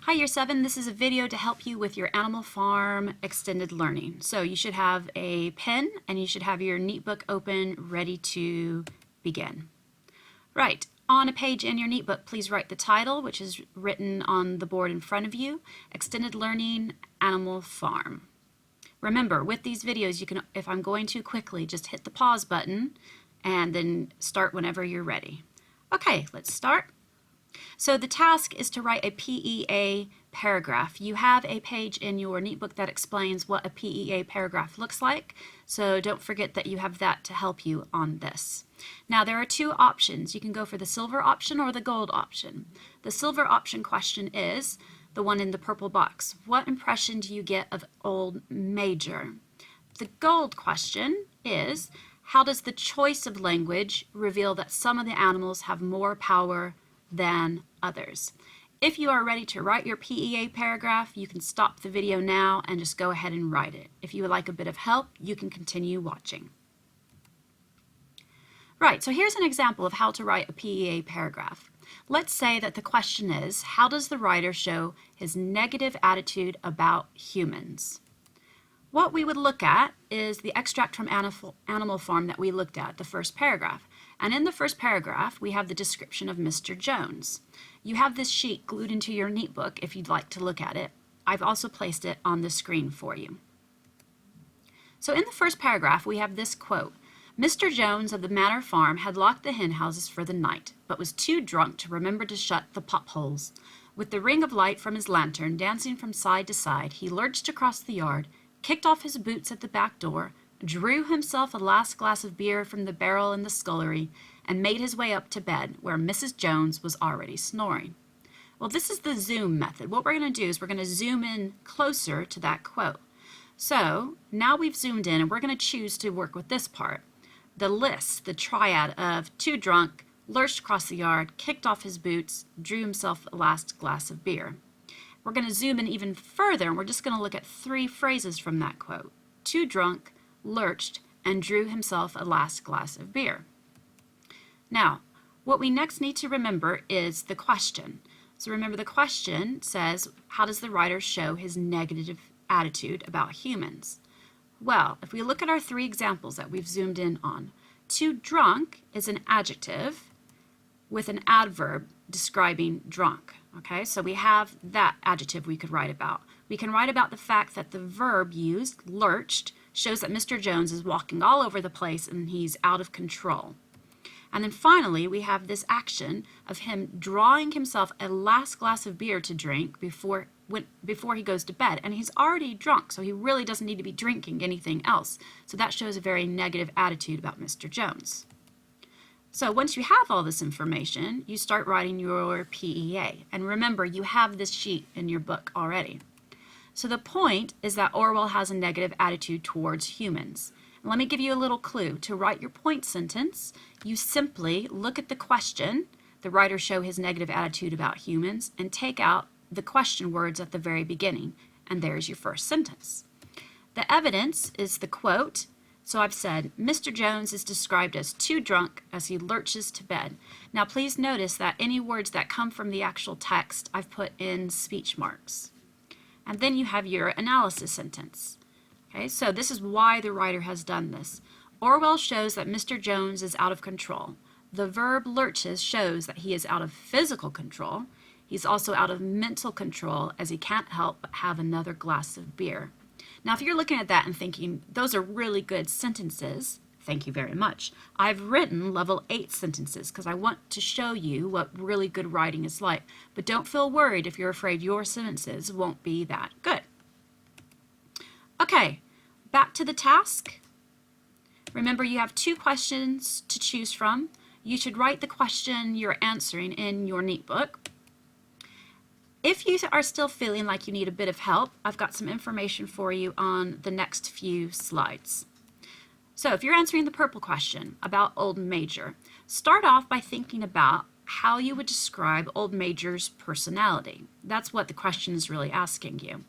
Hi Year 7, this is a video to help you with your Animal Farm extended learning. So you should have a pen and you should have your neat book open, ready to begin. Right, on a page in your neat book, please write the title, which is written on the board in front of you, Extended Learning Animal Farm. Remember, with these videos, you can, if I'm going too quickly, just hit the pause button and then start whenever you're ready. Okay, let's start. So the task is to write a PEA paragraph. You have a page in your neat book that explains what a PEA paragraph looks like, so don't forget that you have that to help you on this. Now there are two options. You can go for the silver option or the gold option. The silver option question is the one in the purple box. What impression do you get of Old Major? The gold question is, how does the choice of language reveal that some of the animals have more power than others? If you are ready to write your PEA paragraph, you can stop the video now and just go ahead and write it. If you would like a bit of help, you can continue watching. Right, so here's an example of how to write a PEA paragraph. Let's say that the question is, how does the writer show his negative attitude about humans? What we would look at is the extract from Animal Farm that we looked at, the first paragraph. And in the first paragraph, we have the description of Mr. Jones. You have this sheet glued into your neat book if you'd like to look at it. I've also placed it on the screen for you. So in the first paragraph, we have this quote. Mr. Jones of the Manor Farm had locked the hen houses for the night, but was too drunk to remember to shut the potholes. With the ring of light from his lantern dancing from side to side, he lurched across the yard, kicked off his boots at the back door, drew himself a last glass of beer from the barrel in the scullery, and made his way up to bed, where Mrs. Jones was already snoring. Well, this is the zoom method. What we're going to do is we're going to zoom in closer to that quote. So now we've zoomed in, and we're going to choose to work with this part. The list, the triad of too drunk, lurched across the yard, kicked off his boots, drew himself a last glass of beer. We're going to zoom in even further, and we're just going to look at three phrases from that quote. Too drunk, lurched, and drew himself a last glass of beer. Now, what we next need to remember is the question. So remember, the question says, how does the writer show his negative attitude about humans? Well, if we look at our three examples that we've zoomed in on, too drunk is an adjective with an adverb describing drunk. Okay, so we have that adjective we could write about. We can write about the fact that the verb used, lurched, shows that Mr. Jones is walking all over the place and he's out of control. And then finally, we have this action of him drawing himself a last glass of beer to drink before he goes to bed. And he's already drunk, so he really doesn't need to be drinking anything else. So that shows a very negative attitude about Mr. Jones. So once you have all this information, you start writing your PEA. And remember, you have this sheet in your book already. So the point is that Orwell has a negative attitude towards humans. And let me give you a little clue. To write your point sentence, you simply look at the question, the writer show his negative attitude about humans, and take out the question words at the very beginning. And there's your first sentence. The evidence is the quote. So I've said, Mr. Jones is described as too drunk as he lurches to bed. Now please notice that any words that come from the actual text I've put in speech marks. And then you have your analysis sentence. Okay, so this is why the writer has done this. Orwell shows that Mr. Jones is out of control. The verb lurches shows that he is out of physical control. He's also out of mental control as he can't help but have another glass of beer. Now, if you're looking at that and thinking, those are really good sentences, thank you very much. I've written level 8 sentences because I want to show you what really good writing is like. But don't feel worried if you're afraid your sentences won't be that good. Okay, back to the task. Remember, you have two questions to choose from. You should write the question you're answering in your neat book. If you are still feeling like you need a bit of help, I've got some information for you on the next few slides. So if you're answering the purple question about Old Major, start off by thinking about how you would describe Old Major's personality. That's what the question is really asking you.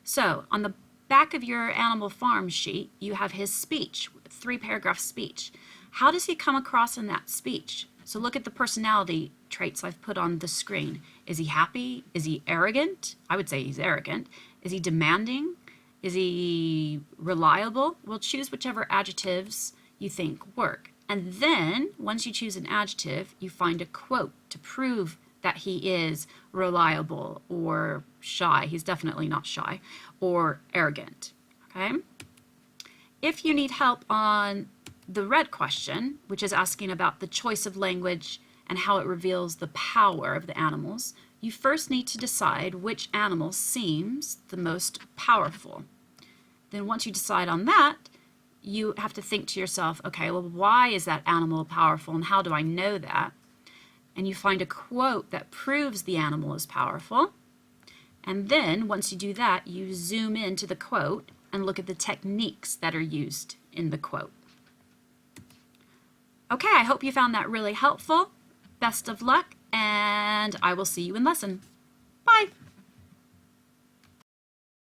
So on the back of your Animal Farm sheet, you have his speech, 3-paragraph speech. How does he come across in that speech? So look at the personality traits I've put on the screen. Is he happy? Is he arrogant? I would say he's arrogant. Is he demanding? Is he reliable? Well, choose whichever adjectives you think work. And then, once you choose an adjective, you find a quote to prove that he is reliable or shy. He's definitely not shy, or arrogant. Okay? If you need help on the red question, which is asking about the choice of language and how it reveals the power of the animals, you first need to decide which animal seems the most powerful. Then once you decide on that, you have to think to yourself, okay, well, why is that animal powerful and how do I know that? And you find a quote that proves the animal is powerful. And then once you do that, you zoom into the quote and look at the techniques that are used in the quote. Okay, I hope you found that really helpful. Best of luck, and I will see you in lesson. Bye.